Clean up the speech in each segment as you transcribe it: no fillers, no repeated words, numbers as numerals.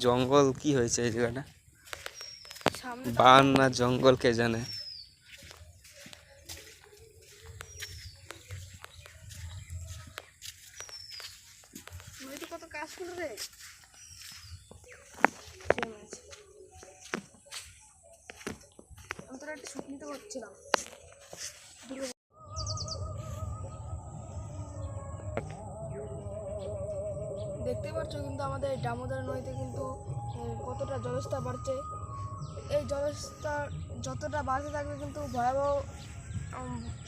জঙ্গল কি হয়েছে এই জায়গাটা? সামনে বান না জঙ্গল কে জানে। নদীতে কত কাজ করলো রে। আমি তোরা একটা শুট নিতে পারছিলাম। দেখতে পাচ্ছ কিন্তু আমাদের দামোদর নদীতে কিন্তু কতটা জলস্তর বাড়ছে। এই জলস্তর যতটা বাড়তে থাকবে কিন্তু ভয়াবহ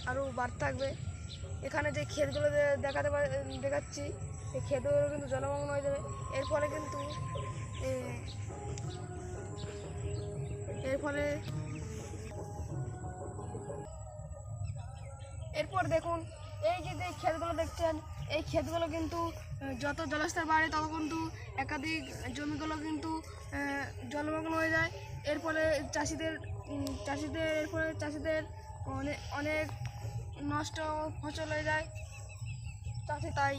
আরও বাড়তে থাকবে। এখানে যে ক্ষেতগুলো দেখাচ্ছি এই ক্ষেতগুলো কিন্তু জলমগ্ন হয়ে যাবে। এর ফলে কিন্তু এরপর দেখুন এই যে ক্ষেতগুলো দেখছেন, এই ক্ষেতগুলো কিন্তু যত জলস্তর বাড়ে তত কিন্তু একাধিক জমিগুলো কিন্তু জলমগ্ন হয়ে যায়। এর ফলে চাষিদের অনেক নষ্ট ফসল হয়ে যায়। তাই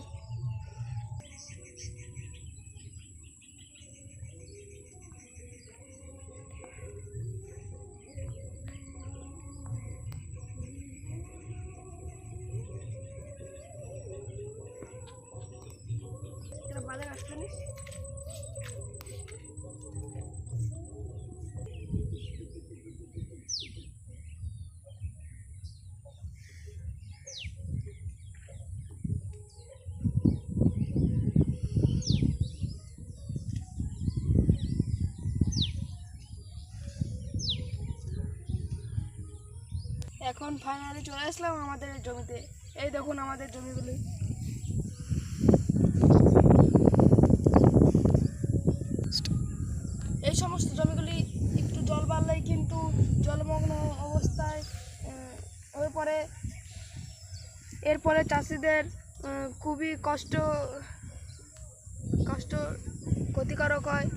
এটা বাজার আসতে নিস। এখন ফাইনালি চলে আসলাম আমাদের জমিতে। এই দেখুন আমাদের জমিগুলি। এই সমস্ত জমিগুলি একটু জল বাড়লেই কিন্তু জলমগ্ন অবস্থায় হয়ে পড়ে। এরপরে চাষিদের খুবই কষ্ট ক্ষতিকারক হয়।